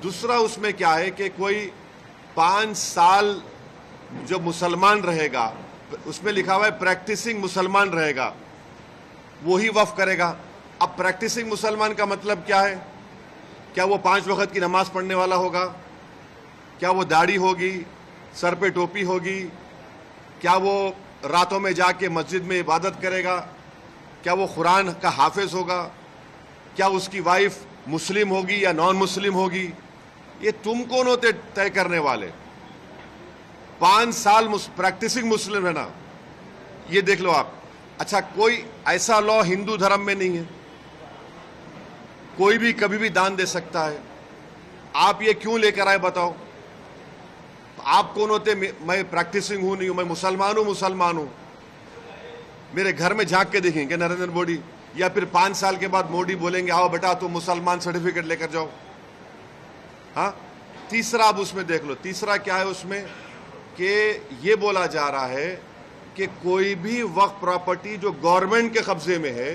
दूसरा उसमें क्या है कि कोई 5 साल जो मुसलमान रहेगा, उसमें लिखा हुआ है प्रैक्टिसिंग मुसलमान रहेगा, वही वक्फ करेगा। अब प्रैक्टिसिंग मुसलमान का मतलब क्या है? क्या वो 5 वक्त की नमाज पढ़ने वाला होगा? क्या वो दाढ़ी होगी, सर पे टोपी होगी? क्या वो रातों में जाके मस्जिद में इबादत करेगा? क्या वो कुरान का हाफिज होगा? क्या उसकी वाइफ मुस्लिम होगी या नॉन मुस्लिम होगी? ये तुम कौन होते तय करने वाले? 5 साल प्रैक्टिसिंग मुस्लिम है ना, ये देख लो आप। अच्छा, कोई ऐसा लॉ हिंदू धर्म में नहीं है, कोई भी कभी भी दान दे सकता है। आप ये क्यों लेकर आए बताओ? आप कौन होते? मैं प्रैक्टिसिंग हूं नहीं हूं, मैं मुसलमान हूं। मेरे घर में झांक के देखेंगे नरेंद्र मोदी, या फिर 5 साल के बाद मोदी बोलेंगे आओ बेटा तुम मुसलमान सर्टिफिकेट लेकर जाओ। हाँ, तीसरा आप उसमें देख लो, तीसरा क्या है उसमें कि ये बोला जा रहा है कि कोई भी वक्फ प्रॉपर्टी जो गवर्नमेंट के कब्जे में है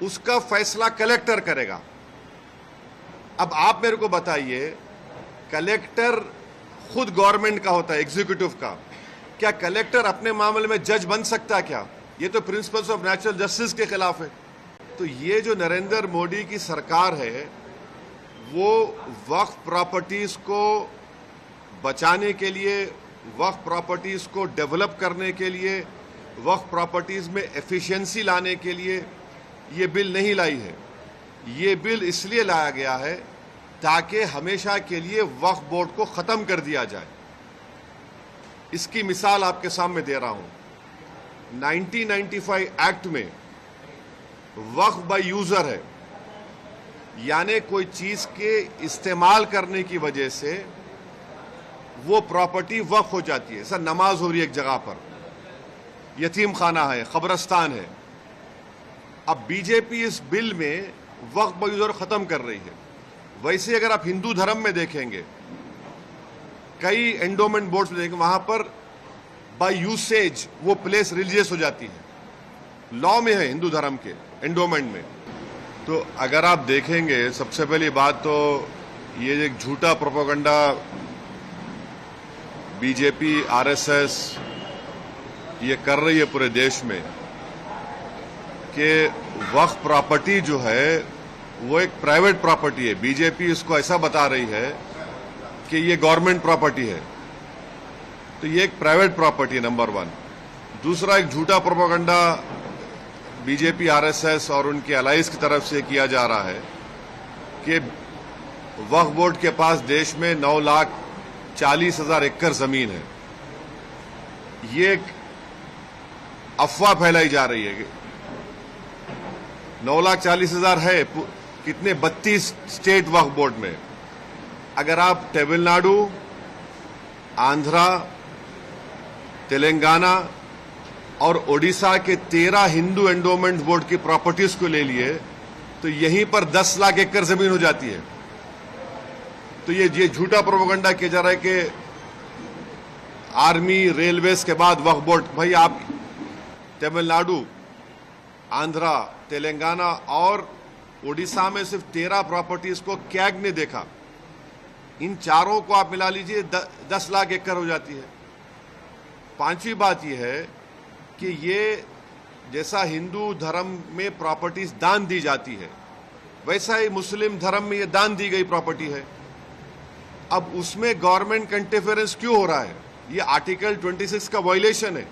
उसका फैसला कलेक्टर करेगा। अब आप मेरे को बताइए, कलेक्टर खुद गवर्नमेंट का होता है, एग्जीक्यूटिव का, क्या कलेक्टर अपने मामले में जज बन सकता है क्या? ये तो प्रिंसिपल्स ऑफ नेचुरल जस्टिस के खिलाफ है। तो ये जो नरेंद्र मोदी की सरकार है वो वक्फ प्रॉपर्टीज को बचाने के लिए, वक्फ प्रॉपर्टीज को डेवलप करने के लिए, वक्फ प्रॉपर्टीज में एफिशिएंसी लाने के लिए ये बिल नहीं लाई है। ये बिल इसलिए लाया गया है ताकि हमेशा के लिए वक्फ बोर्ड को खत्म कर दिया जाए। इसकी मिसाल आपके सामने दे रहा हूं। 1995 एक्ट में वक्फ बाय यूजर है, यानी कोई चीज के इस्तेमाल करने की वजह से वो प्रॉपर्टी वक्फ हो जाती है। सर, नमाज हो रही है एक जगह पर, यतीम खाना है, कब्रिस्तान है। अब बीजेपी इस बिल में वक्फ बाय यूजर खत्म कर रही है। वैसे अगर आप हिंदू धर्म में देखेंगे, कई एंडोमेंट बोर्ड्स में देखेंगे, वहां पर बाय यूसेज वो प्लेस रिलीजियस हो जाती है। लॉ में है हिंदू धर्म के एंडोमेंट में। तो अगर आप देखेंगे, सबसे पहली बात तो ये एक झूठा प्रोपेगेंडा बीजेपी आरएसएस ये कर रही है पूरे देश में कि वक्फ प्रॉपर्टी जो है वो एक प्राइवेट प्रॉपर्टी है। बीजेपी इसको ऐसा बता रही है कि ये गवर्नमेंट प्रॉपर्टी है, तो ये एक प्राइवेट प्रॉपर्टी है, नंबर 1। दूसरा, एक झूठा प्रोपेगेंडा बीजेपी आरएसएस और उनके अलाइज की तरफ से किया जा रहा है कि वक्फ बोर्ड के पास देश में 9,40,000 एकड़ जमीन है। ये एक अफवाह फैलाई जा रही है। 9,40,000 है कितने? 32 स्टेट वक्फ बोर्ड में। अगर आप तमिलनाडु, आंध्रा, तेलंगाना और ओडिशा के 13 हिंदू एंडोमेंट बोर्ड की प्रॉपर्टीज को ले लिए तो यहीं पर 10 लाख एकड़ जमीन हो जाती है। तो ये झूठा प्रोपेगेंडा किया जा रहा है कि आर्मी, रेलवेज के बाद वक्फ बोर्ड। भाई, आप तमिलनाडु, आंध्रा, तेलंगाना और ओडिशा में सिर्फ 13 प्रॉपर्टीज को कैग ने देखा। इन चारों को आप मिला लीजिए, 10 लाख एकड़ हो जाती है। पांचवी बात यह है कि ये जैसा हिंदू धर्म में प्रॉपर्टीज दान दी जाती है, वैसा ही मुस्लिम धर्म में ये दान दी गई प्रॉपर्टी है। अब उसमें गवर्नमेंट का इंटरफेरेंस क्यों हो रहा है? ये आर्टिकल 26 का वायलेशन है।